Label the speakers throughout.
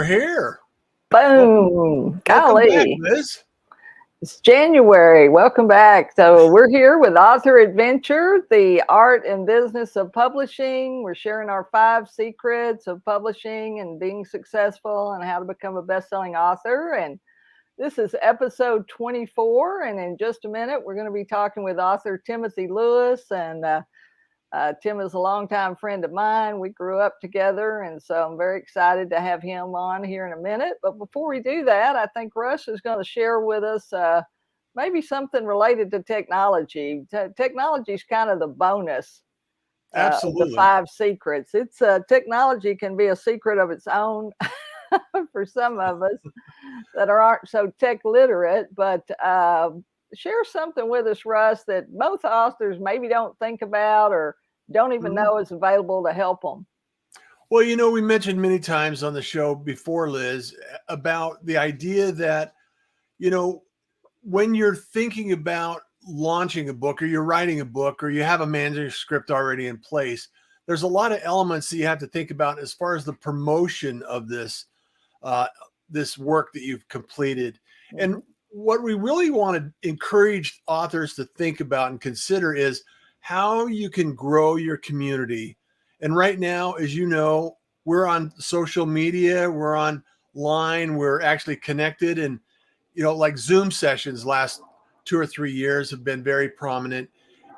Speaker 1: here.
Speaker 2: Boom.
Speaker 1: Welcome back,
Speaker 2: Golly.
Speaker 1: Liz.
Speaker 2: It's January. Welcome back. So we're here with Author Adventure, the art and business of publishing. We're sharing our 5 secrets of publishing and being successful and how to become a best-selling author. And this is episode 24. And in just a minute, we're going to be talking with author Timothy Lewis. And Tim is a longtime friend of mine. We grew up together, and so I'm very excited to have him on here in a minute. But before we do that, I think Russ is going to share with us maybe something related to technology. Technology is kind of the bonus.
Speaker 1: Absolutely.
Speaker 2: The 5 secrets. It's technology can be a secret of its own for some of us that aren't so tech literate, but share something with us, Russ, that most authors maybe don't think about or don't even know is available to help them.
Speaker 1: Well, you know, we mentioned many times on the show before, Liz, about the idea that, you know, when you're thinking about launching a book or you're writing a book or you have a manuscript already in place, there's a lot of elements that you have to think about as far as the promotion of this work that you've completed. And what we really want to encourage authors to think about and consider is how you can grow your community. And right now, as you know, we're on social media, we're online, we're actually connected. And, you know, like Zoom sessions last 2 or 3 years have been very prominent.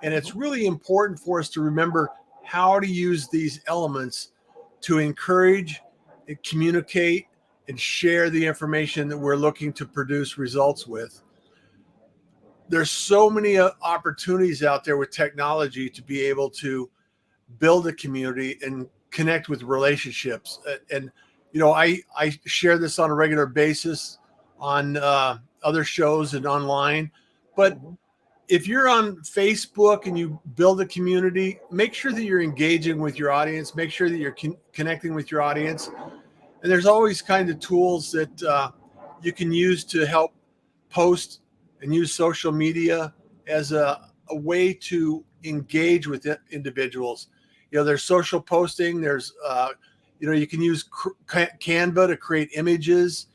Speaker 1: And it's really important for us to remember how to use these elements to encourage and communicate and share the information that we're looking to produce results with. There's so many opportunities out there with technology to be able to build a community and connect with relationships. And, you know, I share this on a regular basis on other shows and online. But if you're on Facebook and you build a community, make sure that you're engaging with your audience, make sure that you're connecting with your audience. And there's always kind of tools that you can use to help post and use social media as a way to engage with individuals. You know, there's social posting. There's, you know, you can use Canva to create images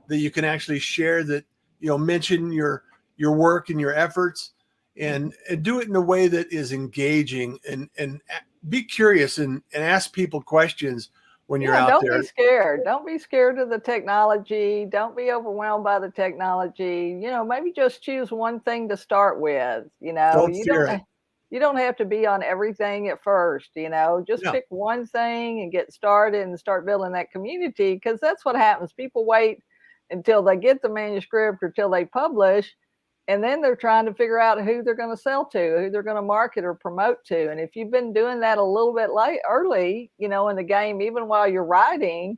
Speaker 1: that you can actually share that, you know, mention your work and your efforts and do it in a way that is engaging and be curious and ask people questions. When you're out there.
Speaker 2: Don't be scared. Don't be scared of the technology. Don't be overwhelmed by the technology. You know, maybe just choose one thing to start with. You know, you don't have to be on everything at first. You know, just pick one thing and get started and start building that community, because that's what happens. People wait until they get the manuscript or till they publish, and then they're trying to figure out who they're going to sell to, who they're going to market or promote to. And if you've been doing that a little bit early, you know, in the game, even while you're writing,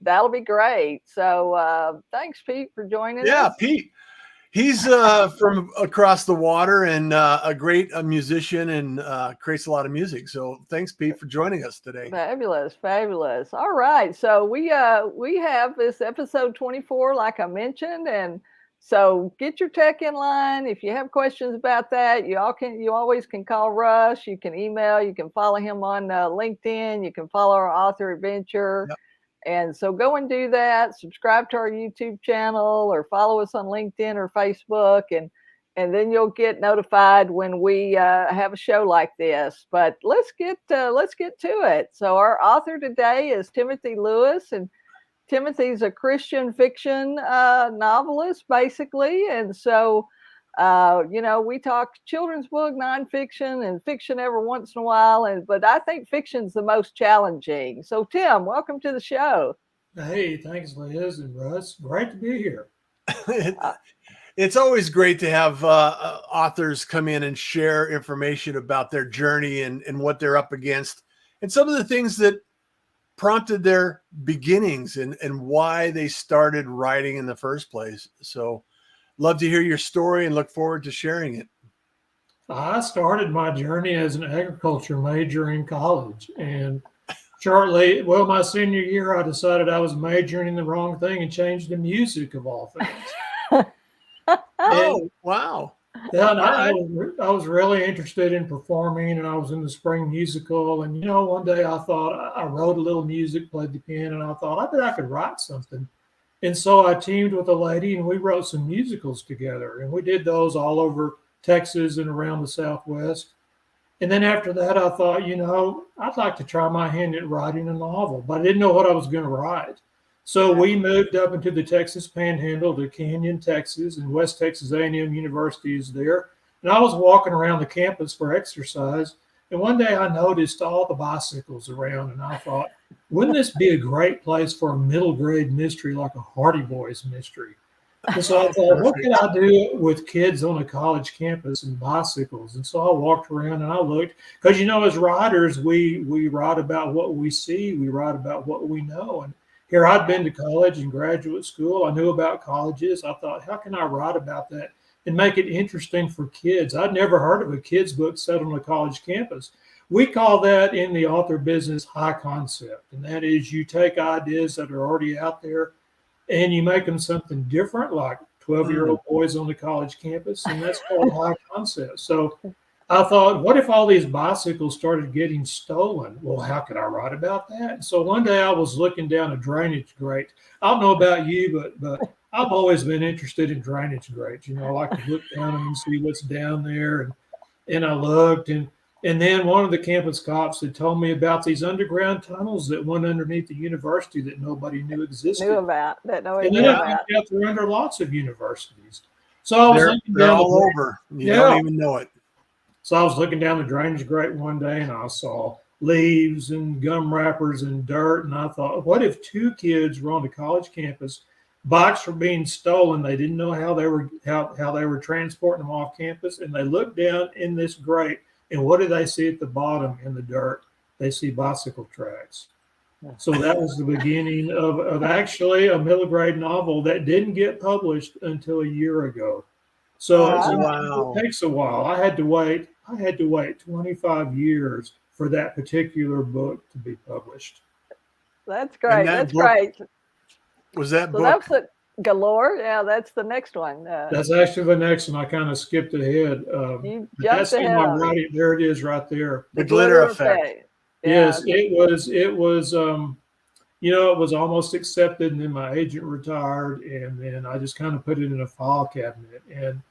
Speaker 2: that'll be great. So thanks, Pete, for joining us.
Speaker 1: Yeah, Pete. He's from across the water and a great musician and creates a lot of music. So thanks, Pete, for joining us today.
Speaker 2: Fabulous, fabulous. All right. So we have this episode 24, like I mentioned, and so get your tech in line. If you have questions about that, you always can call Russ. You can email. You can follow him on LinkedIn. You can follow our Author Adventure. Yep. And so go and do that. Subscribe to our YouTube channel or follow us on LinkedIn or Facebook, and then you'll get notified when we have a show like this. But let's get to it. So our author today is Timothy Lewis, and Timothy's a Christian fiction novelist, basically. And so, you know, we talk children's book, nonfiction, and fiction every once in a while. But I think fiction's the most challenging. So, Tim, welcome to the show.
Speaker 3: Hey, thanks, Liz and Russ. Great to be here.
Speaker 1: It's always great to have authors come in and share information about their journey and what they're up against and some of the things that prompted their beginnings and why they started writing in the first place. So love to hear your story and look forward to sharing it.
Speaker 3: I started my journey as an agriculture major in college, and my senior year, I decided I was majoring in the wrong thing and changed to music of all things.
Speaker 1: Oh, wow.
Speaker 3: Yeah, and
Speaker 2: All right.
Speaker 3: I was really interested in performing, and I was in the spring musical. And one day I thought I wrote a little music, played the piano, and I thought I bet I could write something. And so I teamed with a lady, and we wrote some musicals together, and we did those all over Texas and around the Southwest. And then after that, I thought, I'd like to try my hand at writing a novel, but I didn't know what I was going to write. So we moved up into the Texas Panhandle to Canyon, Texas, and West Texas A&M University is there. And I was walking around the campus for exercise, and one day I noticed all the bicycles around, and I thought, wouldn't this be a great place for a middle grade mystery like a Hardy Boys mystery? And so I thought, what can I do with kids on a college campus and bicycles? And so I walked around and I looked, because as writers, we write about what we see, we write about what we know. And here I'd been to college and graduate school. I knew about colleges. I thought, how can I write about that and make it interesting for kids? I'd never heard of a kid's book set on a college campus. We call that in the author business high concept. And that is, you take ideas that are already out there and you make them something different, like 12-year-old boys on the college campus, and that's called high concept. So I thought, what if all these bicycles started getting stolen? Well, how could I write about that? So one day I was looking down a drainage grate. I don't know about you, but I've always been interested in drainage grates. I like to look down them and see what's down there. And I looked, and then one of the campus cops had told me about these underground tunnels that went underneath the university that nobody knew existed.
Speaker 2: Knew about that. Nobody
Speaker 3: And
Speaker 2: knew
Speaker 3: then
Speaker 2: about.
Speaker 3: I found out they're under lots of universities. So I was looking
Speaker 1: They're
Speaker 3: down
Speaker 1: all over. You don't even know it.
Speaker 3: So I was looking down the drainage grate one day, and I saw leaves and gum wrappers and dirt. And I thought, what if two kids were on a college campus, bikes were being stolen, they didn't know how they were transporting them off campus, and they looked down in this grate, and what do they see at the bottom in the dirt? They see bicycle tracks. So that was the beginning of actually a middle grade novel that didn't get published until a year ago. So it takes a while. I had to wait 25 years for that particular book to be published.
Speaker 2: That's great. That's great.
Speaker 1: Was that book?
Speaker 2: That's the Galore. Yeah, that's the next one.
Speaker 3: That's actually the next one. I kind of skipped ahead.
Speaker 2: You jumped ahead.
Speaker 3: There it is right there.
Speaker 1: The glitter effect.
Speaker 3: Yes, it was. It was almost accepted, and then my agent retired, and then I just kind of put it in a file cabinet. And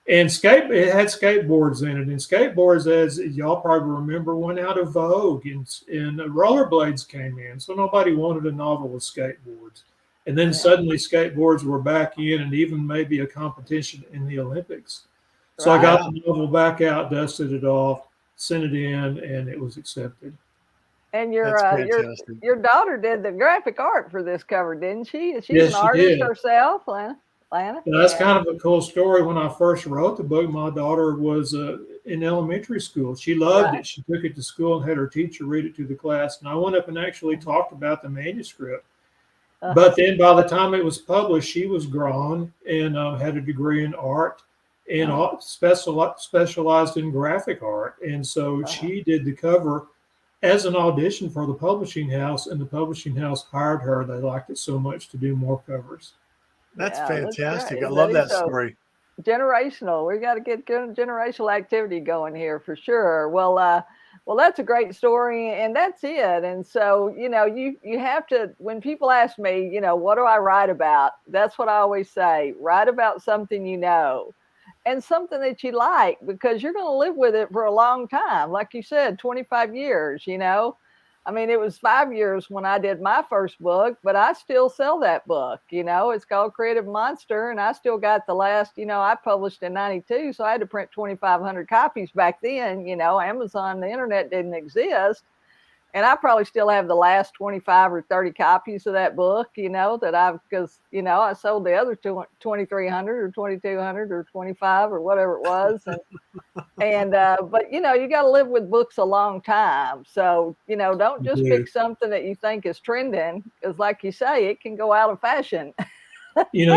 Speaker 3: it had skateboards in it, and skateboards, as y'all probably remember, went out of vogue, and rollerblades came in, so nobody wanted a novel with skateboards. And then suddenly skateboards were back in, and even maybe a competition in the Olympics. So I got the novel back out, dusted it off, sent it in, and it was accepted.
Speaker 2: And your daughter did the graphic art for this cover, didn't she? She's an artist herself, Lana.
Speaker 3: That's kind of a cool story. When I first wrote the book, my daughter was in elementary school. She loved it. She took it to school and had her teacher read it to the class. And I went up and actually talked about the manuscript. But then by the time it was published, she was grown and had a degree in art and specialized in graphic art. And so she did the cover as an audition for the publishing house, and the publishing house hired her. They liked it so much to do more covers.
Speaker 1: That's fantastic. I love that story.
Speaker 2: Generational. We got to get generational activity going here for sure. Well, that's a great story, and that's it. And so, you have to, when people ask me, what do I write about? That's what I always say. Write about something you know and something that you like, because you're going to live with it for a long time. Like you said, 25 years, I mean, it was 5 years when I did my first book, but I still sell that book. It's called Creative Monster, and I still got the last, I published in 92, so I had to print 2,500 copies back then. Amazon, the internet didn't exist. And I probably still have the last 25 or 30 copies of that book, because I sold the other 2,300 or 2,200 or 25 or whatever it was. But you got to live with books a long time. So, don't just pick something that you think is trending, because like you say, it can go out of fashion.
Speaker 3: You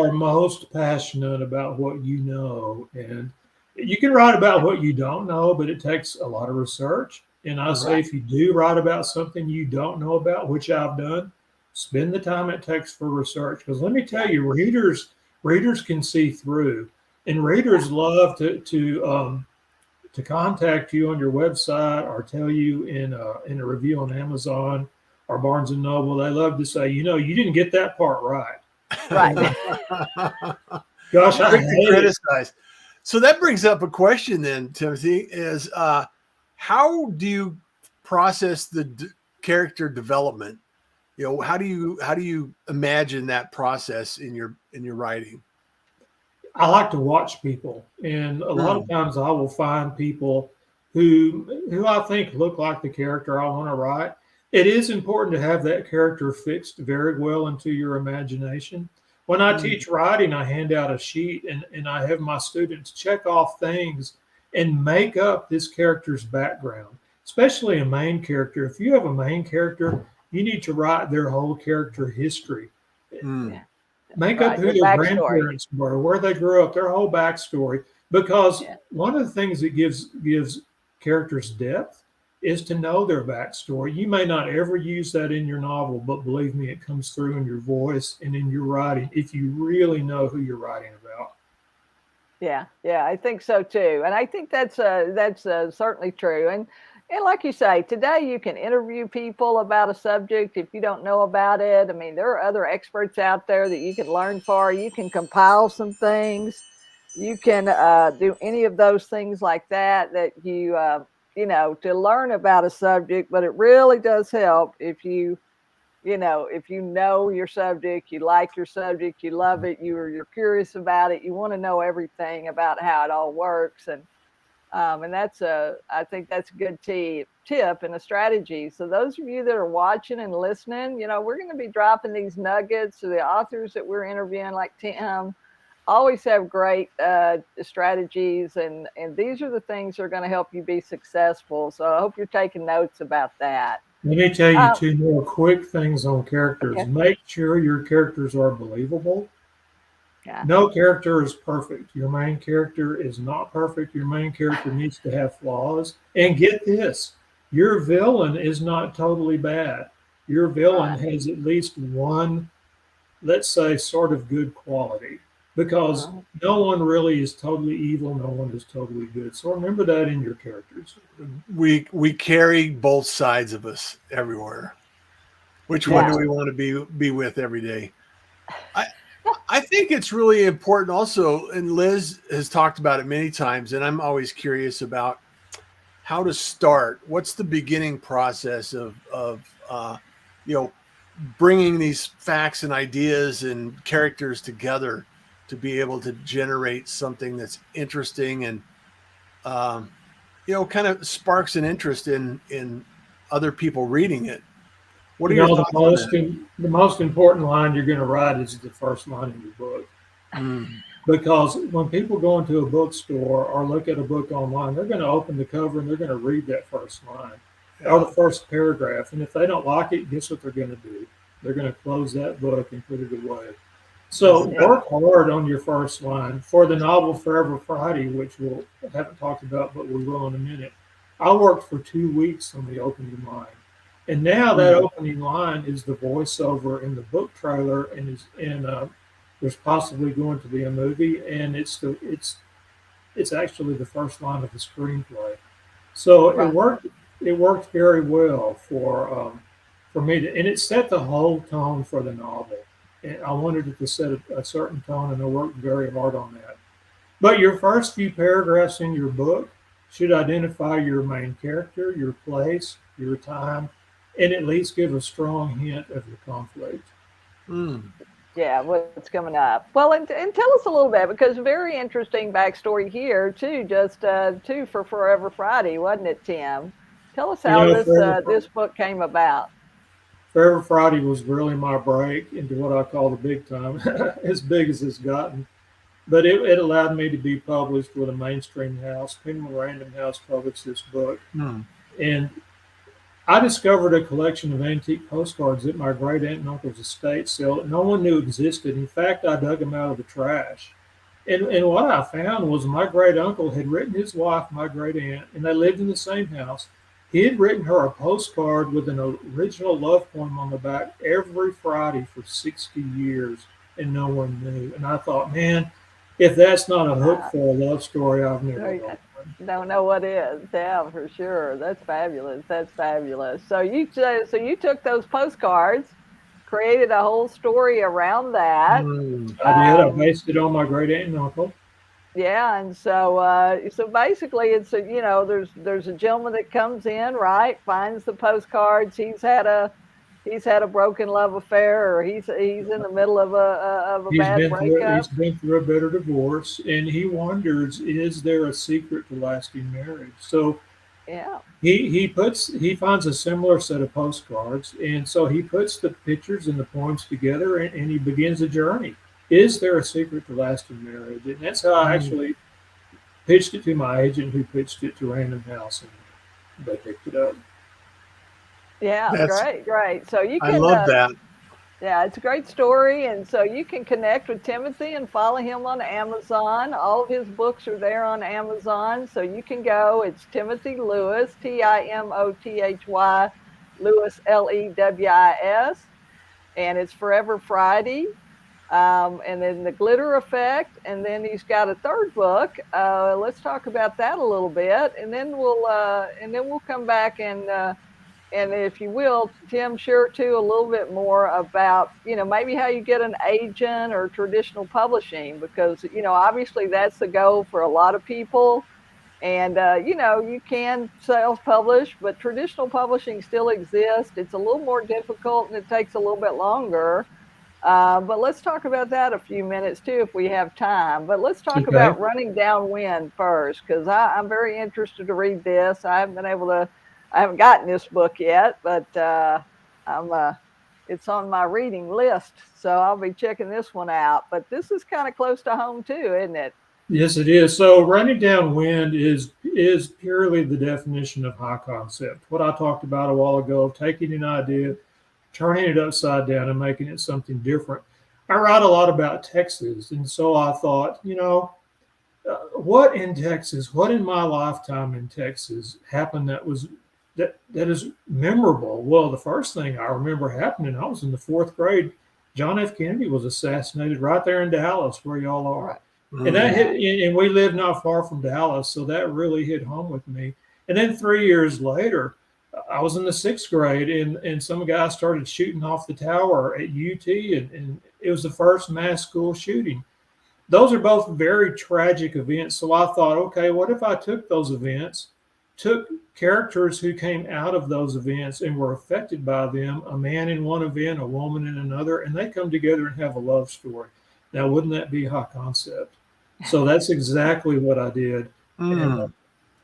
Speaker 3: are most passionate about what you know, and you can write about what you don't know, but it takes a lot of research. And I say, if you do write about something you don't know about, which I've done, spend the time it takes for research. Because let me tell you, readers can see through. And readers love to contact you on your website or tell you in a review on Amazon or Barnes and Noble. They love to say, you didn't get that part right.
Speaker 2: Right.
Speaker 3: Gosh, I
Speaker 1: Quick
Speaker 3: hate
Speaker 1: to
Speaker 3: it.
Speaker 1: criticize. So that brings up a question then, Timothy, is how do you process the character development? How do you imagine that process in your writing?
Speaker 3: I like to watch people, and a lot of times I will find people who I think look like the character I want to write. It is important to have that character fixed very well into your imagination. When I teach writing, I hand out a sheet and I have my students check off things and make up this character's background, especially a main character. If you have a main character, you need to write their whole character history. Make up who their grandparents were, where they grew up, their whole backstory. Because one of the things that gives characters depth is to know their backstory. You may not ever use that in your novel, but believe me, it comes through in your voice and in your writing if you really know who you're writing about.
Speaker 2: Yeah, I think so too, and I think that's certainly true. And like you say, today you can interview people about a subject if you don't know about it. I mean, there are other experts out there that you can learn for. You can compile some things. You can do any of those things like that you to learn about a subject. But it really does help if you know your subject, you like your subject, you love it, you're curious about it, you want to know everything about how it all works. And I think that's a good tip and a strategy. So those of you that are watching and listening, we're going to be dropping these nuggets. So the authors that we're interviewing, like Tim, always have great strategies, and these are the things that are going to help you be successful. So I hope you're taking notes about that.
Speaker 3: Let me tell you two more quick things on characters.
Speaker 2: Okay.
Speaker 3: Make sure your characters are believable.
Speaker 2: Yeah.
Speaker 3: No character is perfect. Your main character is not perfect. Your main character needs to have flaws. And get this, your villain is not totally bad. Your villain has at least one, let's say, sort of good quality, because no one really is totally evil. No one is totally good. So remember that in your characters.
Speaker 1: We carry both sides of us everywhere. Which one do we want to be with every day? I think it's really important also, and Liz has talked about it many times, and I'm always curious about how to start. What's the beginning process of bringing these facts and ideas and characters together to be able to generate something that's interesting and kind of sparks an interest in other people reading it. What are your thoughts on that?
Speaker 3: The most important line you're going to write is the first line in your book. Because when people go into a bookstore or look at a book online, they're going to open the cover and they're going to read that first line or the first paragraph. And if they don't like it, guess what they're going to do? They're going to close that book and put it away. So work hard on your first line. For the novel Forever Friday, which we haven't talked about, but we will in a minute, I worked for 2 weeks on the opening line. And now that opening line is the voiceover in the book trailer, and there's possibly going to be a movie, and it's actually the first line of the screenplay. So it worked very well for me and it set the whole tone for the novel. And I wanted it to set a certain tone, and I worked very hard on that. But your first few paragraphs in your book should identify your main character, your place, your time, and at least give a strong hint of your conflict.
Speaker 2: Yeah, what's coming up. Well, and tell us a little bit, because very interesting backstory here too, just for Forever Friday, wasn't it, Tim? Tell us how this book came about.
Speaker 3: Forever Friday was really my break into what I call the big time, as big as it's gotten. But it allowed me to be published with a mainstream house. Penguin Random House published this book. And I discovered a collection of antique postcards at my great aunt and uncle's estate sale that no one knew existed. In fact, I dug them out of the trash. And what I found was my great uncle had written his wife, my great aunt, and they lived in the same house. He had written her a postcard with an original love poem on the back every Friday for 60 years, and no one knew. And I thought, man, if that's not a hook for a love story, I've never
Speaker 2: Oh,
Speaker 3: heard
Speaker 2: yeah.
Speaker 3: one.
Speaker 2: Don't know what is. Yeah, for sure. That's fabulous. That's fabulous. So you took those postcards, created a whole story around that.
Speaker 1: Mm.
Speaker 3: I did. I
Speaker 2: Um,
Speaker 3: based it on my great aunt and uncle.
Speaker 2: yeah, and so basically it's there's a gentleman that comes in, right, finds the postcards. He's had a broken love affair, or he's in the middle of a bad
Speaker 3: He's
Speaker 2: breakup.
Speaker 3: been through a bitter divorce, and he wonders, is there a secret to lasting marriage? So
Speaker 2: Yeah.
Speaker 3: he finds a similar set of postcards, and so he puts the pictures and the poems together, and he begins a journey. Is there a secret to lasting marriage? And that's how I
Speaker 1: Mm.
Speaker 3: actually pitched it to my agent, who pitched it to Random House, and they picked it up.
Speaker 2: Yeah,
Speaker 1: That's
Speaker 2: great, great. So you
Speaker 1: I
Speaker 2: can
Speaker 1: love that.
Speaker 2: yeah, it's a great story. And so you can connect with Timothy and follow him on Amazon. All of his books are there on Amazon. So you can go. It's Timothy Lewis, Timothy, Lewis, Lewis. And it's Forever Friday. And then The Glitter Effect. And then he's got a third book. Let's talk about that a little bit. And then we'll come back and if you will, Tim, share too a little bit more about, maybe how you get an agent or traditional publishing, because, obviously that's the goal for a lot of people. And, you can self-publish, but traditional publishing still exists. It's a little more difficult and it takes a little bit longer. But let's talk about that a few minutes too, if we have time. But let's talk
Speaker 3: Okay.
Speaker 2: about Running Downwind first, because I'm very interested to read this. I haven't gotten this book yet, but it's on my reading list, so I'll be checking this one out. But this is kind of close to home too, isn't it?
Speaker 3: Yes, it is. So running downwind is purely the definition of high concept. What I talked about a while ago, taking an idea, turning it upside down, and making it something different. I write a lot about Texas, and so I thought, what in Texas, what in my lifetime in Texas happened that is memorable? Well, the first thing I remember happening, I was in the fourth grade. John F. Kennedy was assassinated right there in Dallas, where y'all are.
Speaker 2: Right.
Speaker 3: And that
Speaker 1: Mm.
Speaker 3: hit, and we live not far from Dallas, so that really hit home with me. And then 3 years later, I was in the sixth grade, and some guy started shooting off the tower at UT, and it was the first mass school shooting. Those are both very tragic events. So I thought, okay, what if I took those events, took characters who came out of those events and were affected by them, a man in one event, a woman in another, and they come together and have a love story. Now, wouldn't that be high concept? So that's exactly what I did. And
Speaker 1: Mm.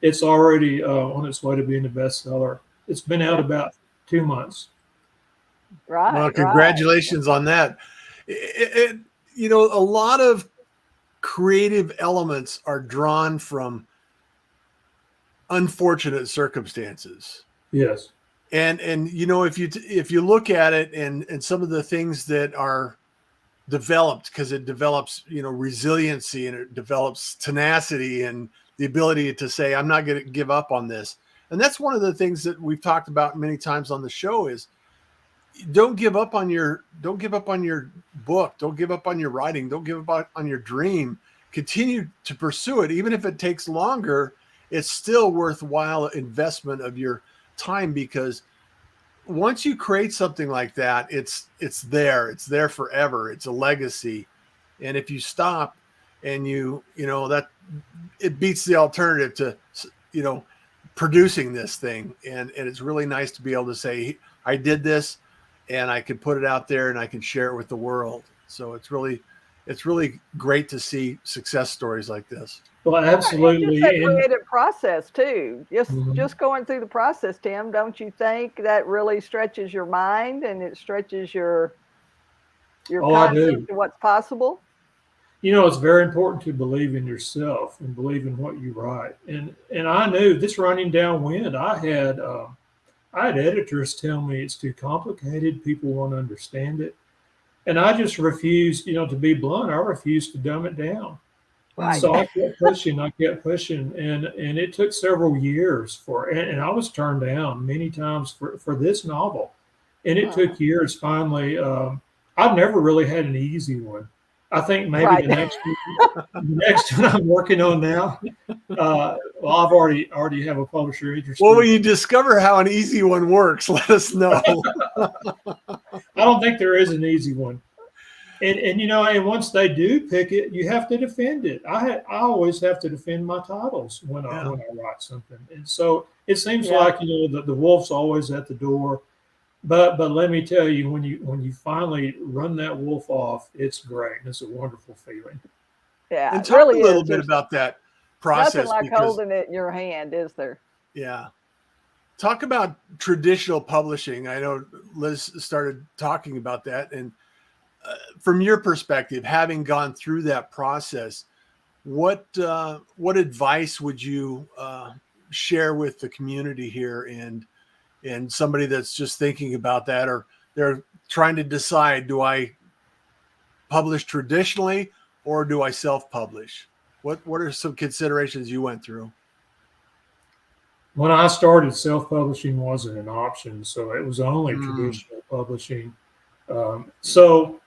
Speaker 3: it's already on its way to being a bestseller. It's been out
Speaker 2: Yeah.
Speaker 3: about 2 months.
Speaker 2: Right,
Speaker 1: Well,
Speaker 2: right.
Speaker 1: congratulations on that. A lot of creative elements are drawn from unfortunate circumstances.
Speaker 3: Yes.
Speaker 1: And if you look at it and some of the things that are developed, because it develops resiliency, and it develops tenacity and the ability to say, I'm not going to give up on this. And that's one of the things that we've talked about many times on the show is don't give up on your book, don't give up on your writing, don't give up on your dream. Continue to pursue it, even if it takes longer. It's still worthwhile investment of your time, because once you create something like that, it's there forever. It's a legacy. And if you stop and that it beats the alternative to producing this thing. And it's really nice to be able to say, I did this, and I can put it out there and I can share it with the world. So it's really great to see success stories like this.
Speaker 3: Well,
Speaker 2: And just
Speaker 3: absolutely.
Speaker 2: that
Speaker 3: And
Speaker 2: creative process too.
Speaker 3: Mhm.
Speaker 2: Just going through the process, Tim, don't you think that really stretches your mind and it stretches your
Speaker 3: Oh, I do.
Speaker 2: concept of what's possible?
Speaker 3: It's very important to believe in yourself and believe in what you write. And I knew this running downwind. I had editors tell me it's too complicated. People won't understand it, and I just refused. To be blunt, I refused to dumb it down.
Speaker 2: Right.
Speaker 3: So I kept pushing. And it took several years and I was turned down many times for this novel, and it took years. Finally, I've never really had an easy one. I think maybe
Speaker 2: Right.
Speaker 3: the next one I'm working on now. Well, I've already have a publisher interested.
Speaker 1: Well, when you discover how an easy one works, let us know.
Speaker 3: I don't think there is an easy one. And and once they do pick it, you have to defend it. I always have to defend my titles when I write something. And so it seems like the wolf's always at the door. But let me tell you, when you finally run that wolf off, it's great. It's a wonderful feeling.
Speaker 2: Yeah,
Speaker 1: And
Speaker 2: it
Speaker 1: talk
Speaker 2: really
Speaker 1: a little
Speaker 2: is.
Speaker 1: bit
Speaker 2: There's
Speaker 1: about that process.
Speaker 2: nothing like
Speaker 1: because,
Speaker 2: holding it in your hand, is there?
Speaker 1: Yeah. Talk about traditional publishing. I know Liz started talking about that. And from your perspective, having gone through that process, what advice would you share with the community here and somebody that's just thinking about that, or they're trying to decide, do I publish traditionally or do I self-publish? What are some considerations you went through?
Speaker 3: When I started, self-publishing wasn't an option, so it was only traditional publishing. So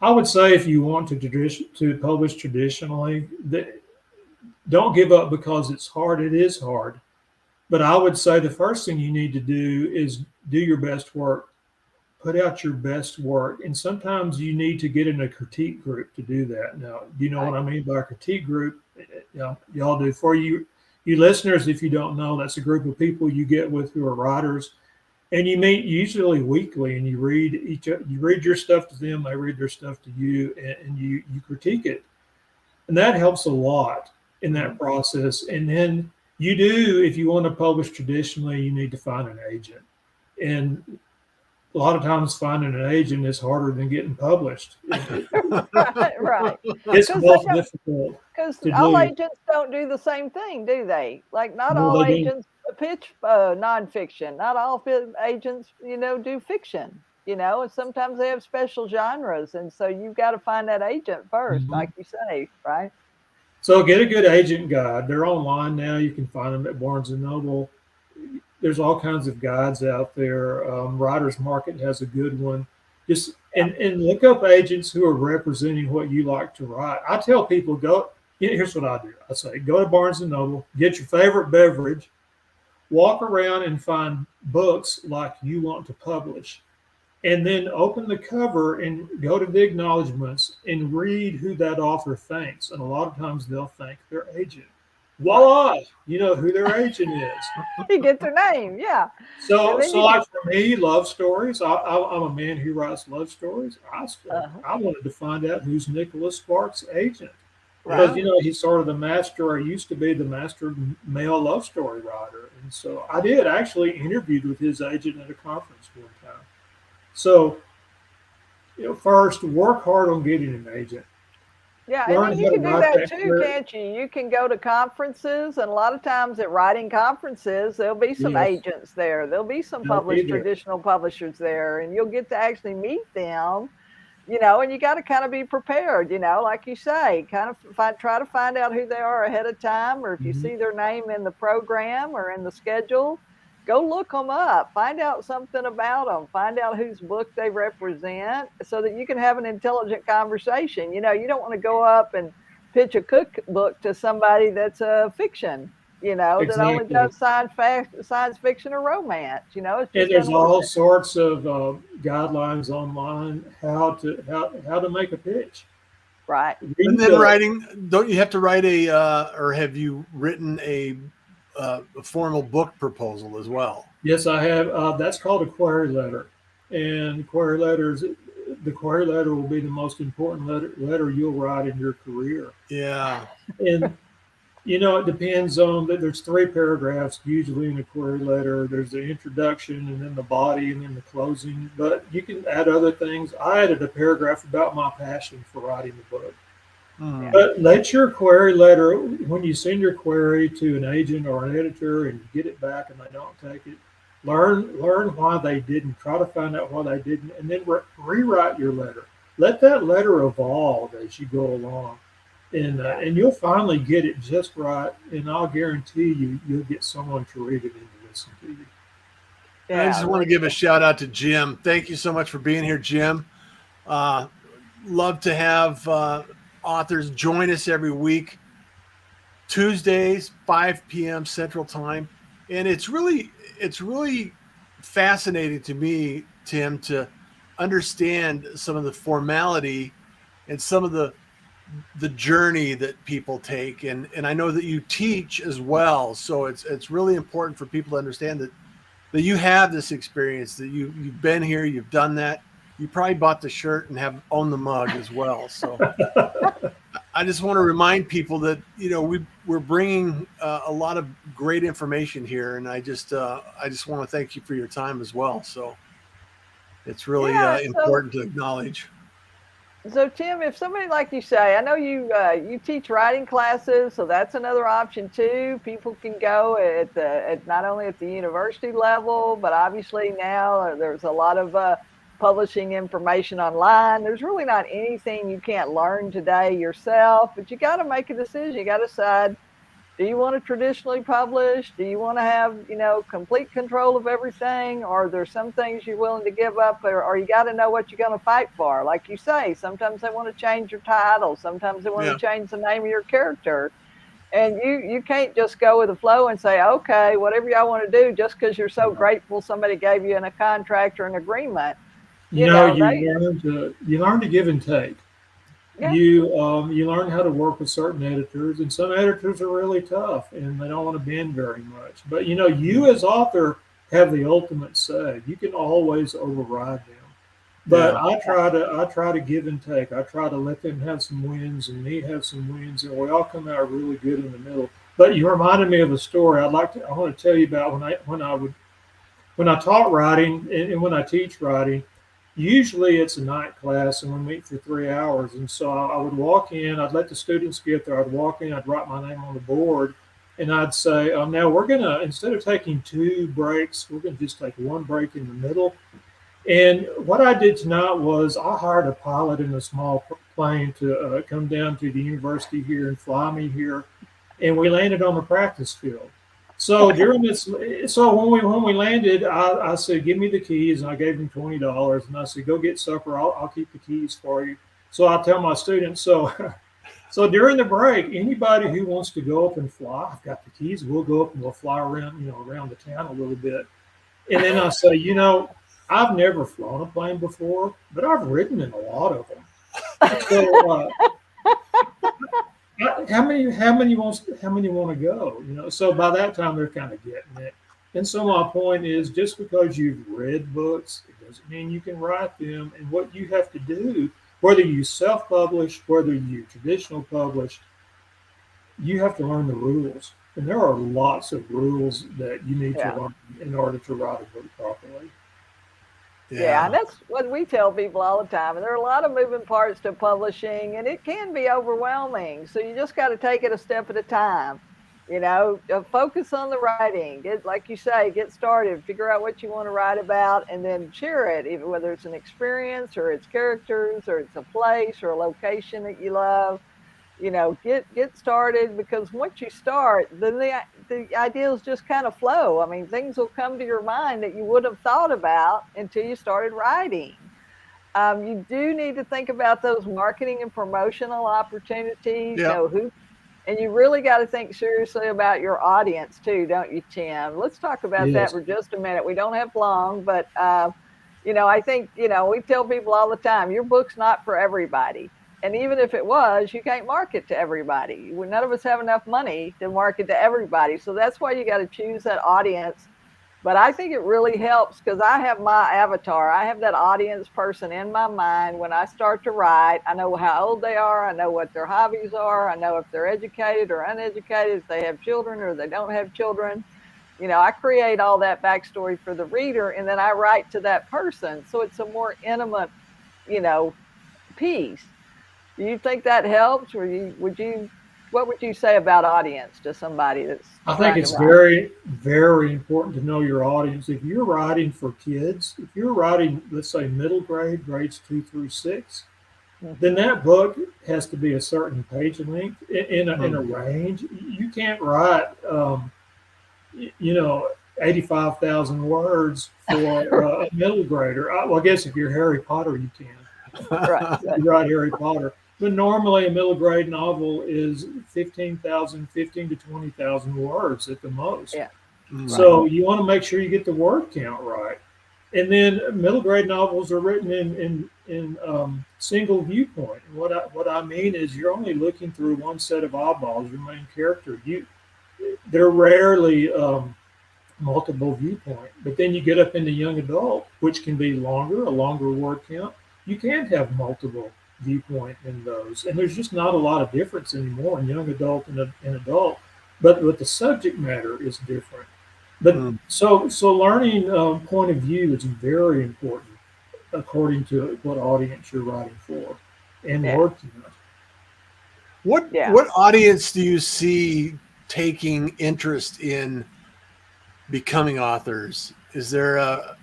Speaker 3: I would say if you want to publish traditionally, don't give up because it's hard. It is hard. But I would say the first thing you need to do is do your best work. Put out your best work. And sometimes you need to get in a critique group to do that. Now, you know what I mean by a critique group? Y'all do. For you listeners, if you don't know, that's a group of people you get with who are writers. And you meet usually weekly, and you read your stuff to them, they read their stuff to you, and you critique it. And that helps a lot in that process. And then you do, if you want to publish traditionally, you need to find an agent. And a lot of times finding an agent is harder than getting published.
Speaker 2: Right.
Speaker 3: It's most difficult.
Speaker 2: Because all agents don't do the same thing, do they? Like not all agents pitch nonfiction. Not all agents, do fiction. And sometimes they have special genres. And so you've got to find that agent first, like you say, right?
Speaker 3: So get a good agent guide. They're online now. You can find them at Barnes & Noble. There's all kinds of guides out there. Writers Market has a good one. Just and look up agents who are representing what you like to write. I tell people, here's what I do. I say, go to Barnes & Noble, get your favorite beverage, walk around and find books like you want to publish. And then open the cover and go to the acknowledgments and read who that author thinks. And a lot of times they'll thank their agent. Voila, you know who their agent is.
Speaker 2: You get their name, yeah.
Speaker 3: So like for me, love stories. I'm a man who writes love stories. I wanted to find out who's Nicholas Sparks' agent. Because, he's sort of the master, or used to be the master male love story writer. And so I did actually interviewed with his agent at a conference one time. So, first, work hard on getting an agent.
Speaker 2: Yeah, and you can do that too, can't you? You can go to conferences, and a lot of times at writing conferences, there'll be some agents there. There'll be some traditional publishers there, and you'll get to actually meet them, and you got to kind of be prepared, like you say, kind of try to find out who they are ahead of time, or if you see their name in the program or in the schedule, go look them up, find out something about them, find out whose book they represent so that you can have an intelligent conversation. You don't want to go up and pitch a cookbook to somebody that's a fiction, that only does science fiction or romance, It's just
Speaker 3: there's all sorts of guidelines online how to make a pitch.
Speaker 2: Right.
Speaker 1: And then writing, don't you have to write or have you written a formal book proposal as well?
Speaker 3: Yes, I have. That's called a query letter. And the query letter will be the most important letter you'll write in your career.
Speaker 1: Yeah.
Speaker 3: And, it depends on that. There's 3 paragraphs usually in a query letter. There's the introduction and then the body and then the closing. But you can add other things. I added a paragraph about my passion for writing the book. But let your query letter, when you send your query to an agent or an editor and you get it back and they don't take it, learn why they didn't, try to find out why they didn't, and then rewrite your letter. Let that letter evolve as you go along, and you'll finally get it just right, and I'll guarantee you'll get someone to read it and to listen to you.
Speaker 1: Yeah, I just want to give a shout out to Jim. Thank you so much for being here, Jim. love to have authors join us every week, Tuesdays, 5 p.m. Central Time. And it's really fascinating to me, Tim, to understand some of the formality and some of the journey that people take. And I know that you teach as well. So it's really important for people to understand that you have this experience, that you've been here, you've done that. You probably bought the shirt and have owned the mug as well. So I just want to remind people that, you know, we're bringing a lot of great information here. And I just want to thank you for your time as well. So it's really important to acknowledge.
Speaker 2: So Tim, if somebody, like you say, I know you teach writing classes, so that's another option too. People can go at not only at the university level, but obviously now there's a lot of publishing information online. There's really not anything you can't learn today yourself, but you got to make a decision. You got to decide, do you want to traditionally publish? Do you want to have, you know, complete control of everything? Or are there some things you're willing to give up, or you got to know what you're going to fight for? Like you say, sometimes they want to change your title. Sometimes they want to change the name of your character. And you can't just go with the flow and say, okay, whatever y'all want to do, just because you're so grateful somebody gave you a contract or an agreement.
Speaker 3: You learn to give and take. Yeah. You learn how to work with certain editors, and some editors are really tough and they don't want to bend very much. But you know, you as author have the ultimate say. You can always override them. But I try to give and take. I try to let them have some wins and me have some wins, and we all come out really good in the middle. But you reminded me of a story I want to tell you about when I taught writing and when I teach writing. Usually it's a night class and we meet for 3 hours. And so I would walk in, I'd let the students get there. I'd walk in, I'd write my name on the board, and I'd say, now we're going to, instead of taking 2 breaks, we're going to just take 1 break in the middle. And what I did tonight was I hired a pilot in a small plane to come down to the university here and fly me here. And we landed on the practice field. So during this, when we landed, I said, "Give me the keys," and I gave him $20, and I said, "Go get supper. I'll keep the keys for you." So I tell my students, so during the break, anybody who wants to go up and fly, I've got the keys. We'll go up and we'll fly around, around the town a little bit. And then I say, I've never flown a plane before, but I've ridden in a lot of them. So. How many want to go? So by that time they're kind of getting it. And so my point is, just because you've read books, it doesn't mean you can write them. And what you have to do, whether you self-publish, whether you traditional publish, you have to learn the rules. And there are lots of rules that you need to learn in order to write a book properly.
Speaker 2: Yeah, and that's what we tell people all the time. And there are a lot of moving parts to publishing, and it can be overwhelming. So you just got to take it a step at a time. Focus on the writing. Like you say, get started, figure out what you want to write about, and then share it, even whether it's an experience or it's characters or it's a place or a location that you love. Get started, because once you start, then the ideas just kind of flow. I mean, things will come to your mind that you wouldn't have thought about until you started writing. You do need to think about those marketing and promotional opportunities. And you really got to think seriously about your audience too, don't you, Tim? Let's talk about that for just a minute. We don't have long, but I think, we tell people all the time, your book's not for everybody. And even if it was, you can't market to everybody. None of us have enough money to market to everybody. So that's why you got to choose that audience. But I think it really helps, because I have my avatar. I have that audience person in my mind when I start to write. I know how old they are. I know what their hobbies are. I know if they're educated or uneducated, if they have children or they don't have children. I create all that backstory for the reader, and then I write to that person. So it's a more intimate, piece. Do you think that helps, or what would you say about audience to somebody that's?
Speaker 3: I think it's very, very important to know your audience. If you're writing for kids, if you're writing, let's say, middle grade, grades 2 through 6, then that book has to be a certain page length in a range. You can't write, 85,000 words for a middle grader. I guess if you're Harry Potter, you can.
Speaker 2: Right.
Speaker 3: You write Harry Potter. But normally a middle grade novel is 15 to 20,000 words at the most.
Speaker 2: Yeah.
Speaker 3: So you want to make sure you get the word count right. And then middle grade novels are written in single viewpoint. And what I mean is you're only looking through one set of eyeballs, your main character. They're rarely multiple viewpoint. But then you get up into young adult, which can be a longer word count. You can have multiple viewpoint in those, and there's just not a lot of difference anymore in young adult and adult. But the subject matter is different. But so learning point of view is very important according to what audience you're writing for and word count.
Speaker 1: What audience do you see taking interest in becoming authors? Is there a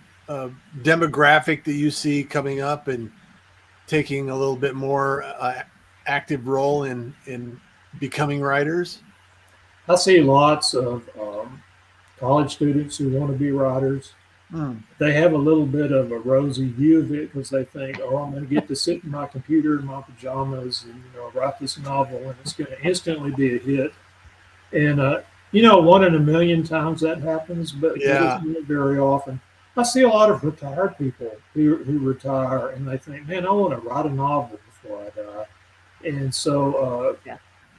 Speaker 1: demographic that you see coming up and taking a little bit more active role in becoming writers?
Speaker 3: I see lots of college students who want to be writers. They have a little bit of a rosy view of it because they think, oh, I'm going to get to sit in my computer in my pajamas and write this novel, and it's going to instantly be a hit. And 1 in a million times that happens, but it doesn't very often. I see a lot of retired people who retire and they think, man, I want to write a novel before I die. And so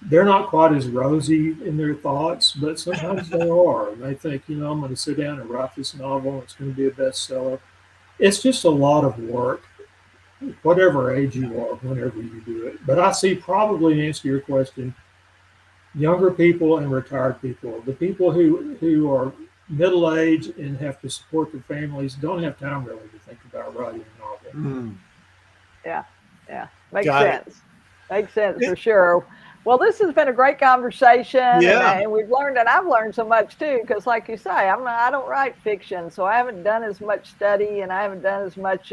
Speaker 3: they're not quite as rosy in their thoughts, but sometimes they are. And they think, I'm going to sit down and write this novel. And it's going to be a bestseller. It's just a lot of work, whatever age you are, whenever you do it. But I see, probably to answer your question, younger people and retired people. The people who are middle-aged and have to support their families don't have time really to think about writing a novel.
Speaker 2: Yeah. Makes sense for sure. Well, this has been a great conversation, and we've learned, and I've learned so much too, because like you say, I don't write fiction, so I haven't done as much study and I haven't done as much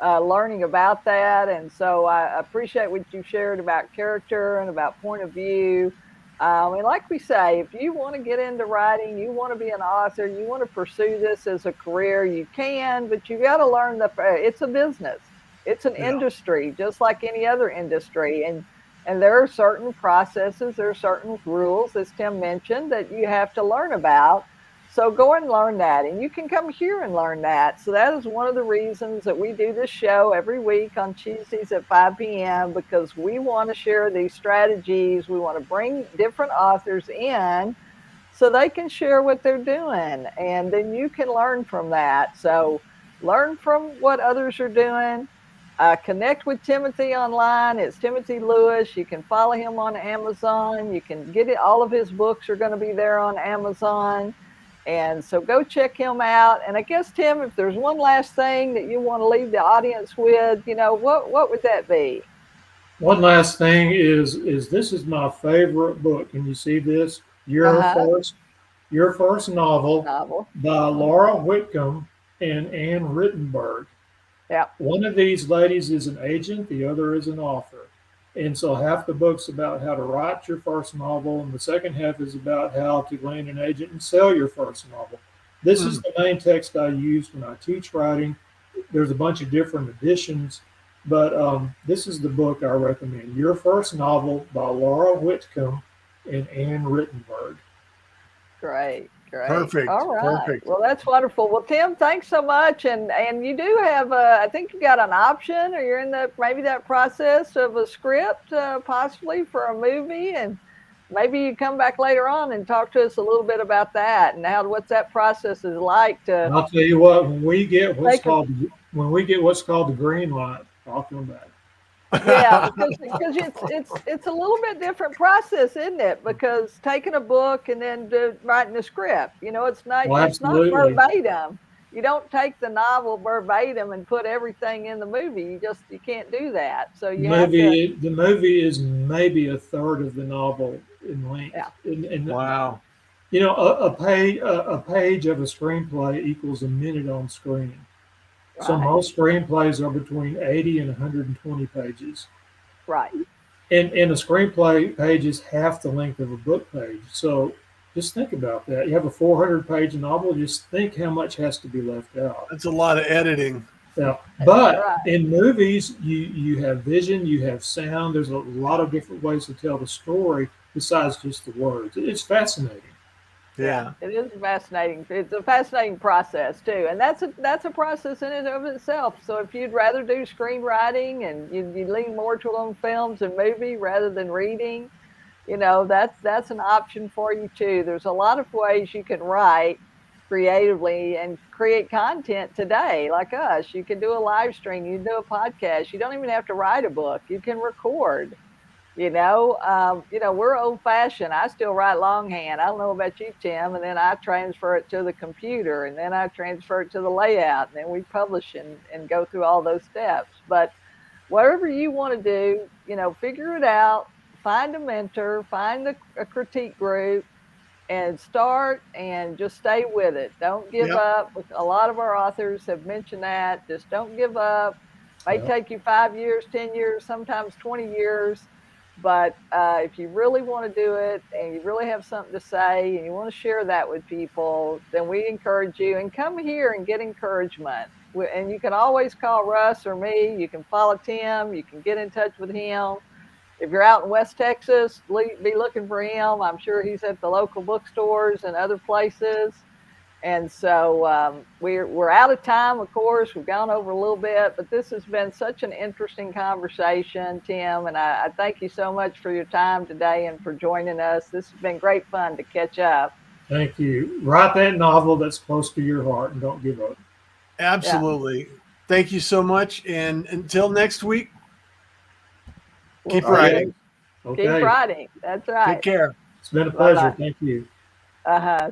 Speaker 2: learning about that. And so I appreciate what you shared about character and about point of view. And like we say, if you want to get into writing, you want to be an author, you want to pursue this as a career, you can, but you got to learn it's a business. It's an industry, just like any other industry. And there are certain processes, there are certain rules, as Tim mentioned, that you have to learn about. So go and learn that. And you can come here and learn that. So that is one of the reasons that we do this show every week on Tuesdays at 5 p.m. because we want to share these strategies. We want to bring different authors in so they can share what they're doing. And then you can learn from that. So learn from what others are doing. Connect with Timothy online. It's Timothy Lewis. You can follow him on Amazon. You can get it. All of his books are going to be there on Amazon. And so go check him out. And I guess, Tim, if there's one last thing that you want to leave the audience with, what would that be? One last thing is this is my favorite book. Can you see this? Your first novel by Laura Whitcomb and Anne Rittenberg. Yeah. One of these ladies is an agent, the other is an author. And so half the book's about how to write your first novel, and the second half is about how to land an agent and sell your first novel. This is the main text I use when I teach writing. There's a bunch of different editions, but this is the book I recommend. Your First Novel by Laura Whitcomb and Anne Rittenberg. Great.
Speaker 1: Perfect.
Speaker 2: All right.
Speaker 1: Perfect.
Speaker 2: Well, that's wonderful. Well, Tim, thanks so much. And you do have, I think you got an option, or you're in maybe that process of a script, possibly for a movie. And maybe you come back later on and talk to us a little bit about that and what that process is like.
Speaker 3: I'll tell you what, when we get what's called the green light, I'll come back.
Speaker 2: Yeah, because it's a little bit different process, isn't it? Because taking a book and then writing a script, it's not verbatim. You don't take the novel verbatim and put everything in the movie. You can't do that. So the
Speaker 3: movie is maybe a third of the novel in length. Yeah.
Speaker 1: Wow.
Speaker 3: A page of a screenplay equals a minute on screen. Right. So most screenplays are between 80 and 120 pages.
Speaker 2: Right.
Speaker 3: And a screenplay page is half the length of a book page. So just think about that. You have a 400-page novel. Just think how much has to be left out.
Speaker 1: That's a lot of editing.
Speaker 3: Yeah. But
Speaker 2: right.
Speaker 3: in movies, you have vision, you have sound. There's a lot of different ways to tell the story besides just the words. It's fascinating.
Speaker 1: Yeah.
Speaker 2: It is fascinating. It's a fascinating process too, and that's a process in and of itself. So if you'd rather do screenwriting and you lean more toward films and movie rather than reading, that's an option for you too. There's a lot of ways you can write creatively and create content today, like us. You can do a live stream, you can do a podcast. You don't even have to write a book. You can record. We're old fashioned. I still write longhand. I don't know about you, Tim. And then I transfer it to the computer, and then I transfer it to the layout, and then we publish and go through all those steps. But whatever you want to do, figure it out, find a mentor, find a critique group, and start and just stay with it. Don't give
Speaker 1: Yep.
Speaker 2: up. A lot of our authors have mentioned that. Just don't give up. It may take you 5 years, 10 years, sometimes 20 years. But if you really want to do it and you really have something to say and you want to share that with people, then we encourage you, and come here and get encouragement. And you can always call Russ or me. You can follow Tim. You can get in touch with him. If you're out in West Texas, be looking for him. I'm sure he's at the local bookstores and other places. And so we're out of time, of course. We've gone over a little bit, but this has been such an interesting conversation, Tim. And I thank you so much for your time today and for joining us. This has been great fun to catch up.
Speaker 3: Thank you. Write that novel that's close to your heart and don't give up.
Speaker 1: Absolutely. Yeah. Thank you so much. And until next week, keep
Speaker 2: writing.
Speaker 3: Okay.
Speaker 2: Keep writing. That's right.
Speaker 1: Take care.
Speaker 3: It's been a pleasure. Bye-bye. Thank you.
Speaker 2: Uh-huh.